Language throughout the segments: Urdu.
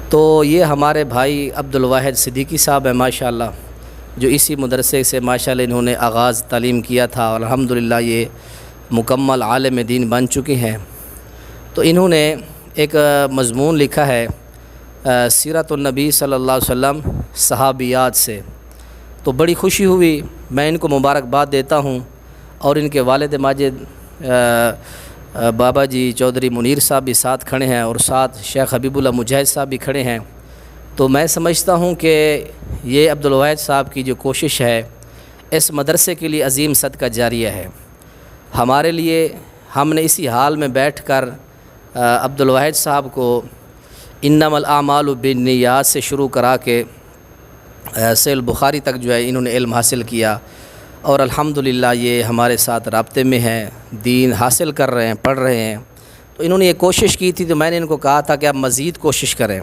تو یہ ہمارے بھائی عبدالواحد صدیقی صاحب ہیں ماشاءاللہ، جو اسی مدرسے سے ماشاءاللہ انہوں نے آغاز تعلیم کیا تھا اور الحمدللہ یہ مکمل عالم دین بن چکے ہیں۔ تو انہوں نے ایک مضمون لکھا ہے سیرت النبی صلی اللہ علیہ وسلم صحابیات سے، تو بڑی خوشی ہوئی، میں ان کو مبارکباد دیتا ہوں، اور ان کے والد ماجد بابا جی چودھری منیر صاحب بھی ساتھ کھڑے ہیں، اور ساتھ شیخ حبیب اللہ مجاہد صاحب بھی کھڑے ہیں۔ تو میں سمجھتا ہوں کہ یہ عبدالواحد صاحب کی جو کوشش ہے اس مدرسے کے لیے عظیم صدقہ جاریہ ہے۔ ہمارے لیے ہم نے اسی حال میں بیٹھ کر عبدالواحد صاحب کو انما الاعمال بالنیات سے شروع کرا کے صحیح البخاری تک جو ہے انہوں نے علم حاصل کیا، اور الحمدللہ یہ ہمارے ساتھ رابطے میں ہیں، دین حاصل کر رہے ہیں، پڑھ رہے ہیں۔ تو انہوں نے یہ کوشش کی تھی، تو میں نے ان کو کہا تھا کہ آپ مزید کوشش کریں۔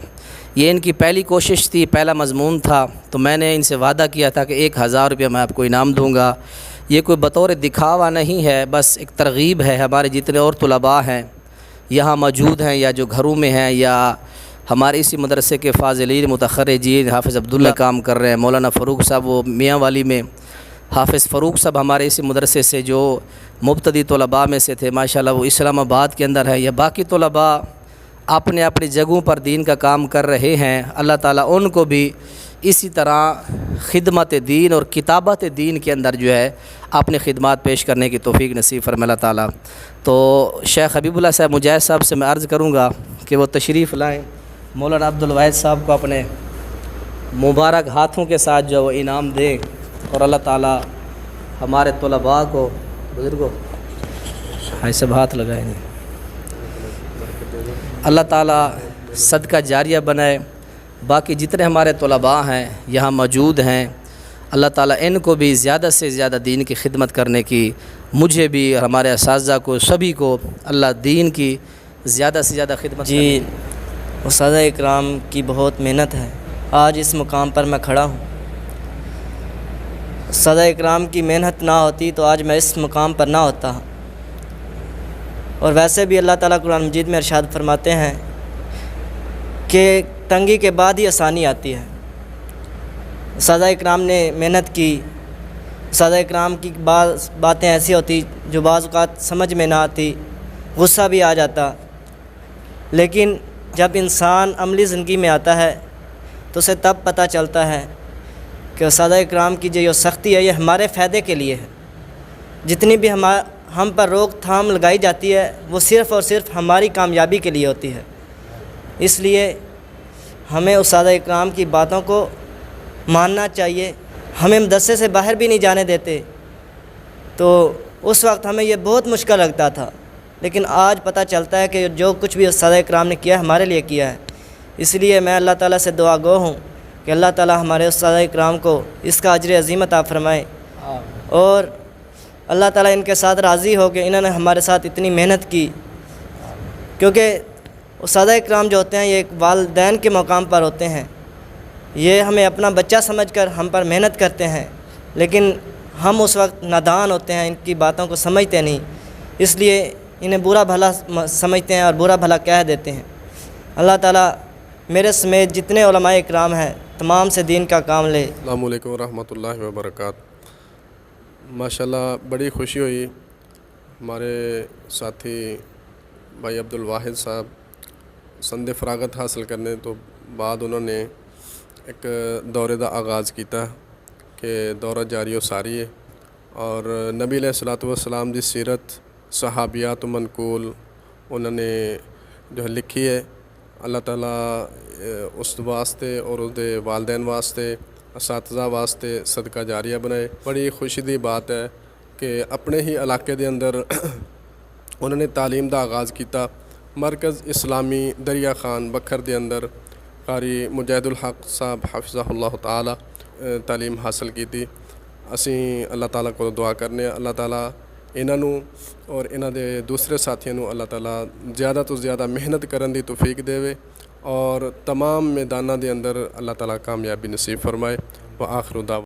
یہ ان کی پہلی کوشش تھی، پہلا مضمون تھا، تو میں نے ان سے وعدہ کیا تھا کہ 1000 روپیہ میں آپ کو انعام دوں گا۔ یہ کوئی بطور دکھاوا نہیں ہے، بس ایک ترغیب ہے۔ ہمارے جتنے اور طلباء ہیں یہاں موجود ہیں یا جو گھروں میں ہیں، یا ہمارے اسی مدرسے کے فاضلین متخرجین حافظ عبداللہ کام کر رہے ہیں، مولانا فاروق صاحب وہ میاں والی میں، حافظ فاروق صاحب ہمارے اسی مدرسے سے جو مبتدی طلباء میں سے تھے ماشاءاللہ، وہ اسلام آباد کے اندر ہے، یا باقی طلباء اپنے اپنی جگہوں پر دین کا کام کر رہے ہیں۔ اللہ تعالیٰ ان کو بھی اسی طرح خدمت دین اور کتابت دین کے اندر جو ہے اپنی خدمات پیش کرنے کی توفیق نصیب فرمائے اللہ تعالیٰ۔ تو شیخ حبیب اللہ صاحب مجاہد صاحب سے میں عرض کروں گا کہ وہ تشریف لائیں، مولانا عبدالواحد صاحب کو اپنے مبارک ہاتھوں کے ساتھ جو وہ انعام دیں، اور اللہ تعالیٰ ہمارے طلباء کو، بزرگوں ایسے ہاتھ لگائیں گے، اللہ تعالیٰ صدقہ جاریہ بنائے۔ باقی جتنے ہمارے طلباء ہیں یہاں موجود ہیں، اللہ تعالیٰ ان کو بھی زیادہ سے زیادہ دین کی خدمت کرنے کی، مجھے بھی اور ہمارے اساتذہ کو سبھی کو اللہ دین کی زیادہ سے زیادہ خدمت جی اساتذہ اکرام کی بہت محنت ہے، آج اس مقام پر میں کھڑا ہوں۔ اساتذہ اکرام کی محنت نہ ہوتی تو آج میں اس مقام پر نہ ہوتا۔ اور ویسے بھی اللہ تعالیٰ قرآن مجید میں ارشاد فرماتے ہیں کہ تنگی کے بعد ہی آسانی آتی ہے۔ اساتذہ اکرام نے محنت کی، اساتذہ اکرام کی بعض باتیں ایسی ہوتی جو بعض اوقات سمجھ میں نہ آتی، غصہ بھی آ جاتا، لیکن جب انسان عملی زندگی میں آتا ہے تو اسے تب پتہ چلتا ہے کہ اساتذہ اکرام کی جو سختی ہے یہ ہمارے فائدے کے لیے ہے۔ جتنی بھی ہم پر روک تھام لگائی جاتی ہے وہ صرف اور صرف ہماری کامیابی کے لیے ہوتی ہے۔ اس لیے ہمیں اساتذہ اکرام کی باتوں کو ماننا چاہیے۔ ہمیں مدرسے سے باہر بھی نہیں جانے دیتے، تو اس وقت ہمیں یہ بہت مشکل لگتا تھا، لیکن آج پتہ چلتا ہے کہ جو کچھ بھی اساتذہ اکرام نے کیا ہے ہمارے لیے کیا ہے۔ اس لیے میں اللہ تعالیٰ سے دعا گو ہوں کہ اللہ تعالیٰ ہمارے اساتذہ اکرام کو اس کا اجر عظیم عطا فرمائے، اور اللہ تعالیٰ ان کے ساتھ راضی ہو کہ انہوں نے ہمارے ساتھ اتنی محنت کی، کیونکہ اساتذہ اکرام جو ہوتے ہیں یہ ایک والدین کے مقام پر ہوتے ہیں۔ یہ ہمیں اپنا بچہ سمجھ کر ہم پر محنت کرتے ہیں، لیکن ہم اس وقت نادان ہوتے ہیں، ان کی باتوں کو سمجھتے نہیں، اس لیے انہیں برا بھلا سمجھتے ہیں اور برا بھلا کہہ دیتے ہیں۔ اللہ تعالیٰ میرے سمیت جتنے علماء اکرام ہیں تمام سے دین کا کام لے۔ السلام علیکم ورحمۃ اللہ وبرکاتہ۔ ماشاءاللہ بڑی خوشی ہوئی، ہمارے ساتھی بھائی عبدالواحد صاحب سند فراغت حاصل کرنے تو بعد انہوں نے ایک دورے دا آغاز کیتا کہ دورہ جاری و ساری ہے، اور نبی علیہ الصلوۃ والسلام دی سیرت صحابیات و منقول انہوں نے جو ہے لکھی ہے۔ اللہ تعالیٰ اس واسطے اور اس دے والدین واسطے، اساتذہ واسطے صدقہ جاریہ بنائے۔ بڑی خوشی دی بات ہے کہ اپنے ہی علاقے دے اندر انہوں نے تعلیم دا آغاز کیتا۔ مرکز اسلامی دریا خان بکھر دے اندر قاری مجاہد الحق صاحب حفظہ اللہ تعالیٰ تعلیم حاصل کی تھی۔ اسی اللہ تعالیٰ کو دعا کرنے اللہ تعالیٰ انہوں اور انہوں دے دوسرے ساتھیوں اللہ تعالیٰ زیادہ تو زیادہ محنت کرن دی توفیق دے، اور تمام میدانہ دے اندر اللہ تعالیٰ کامیابی نصیب فرمائے۔ وآخر دعوانا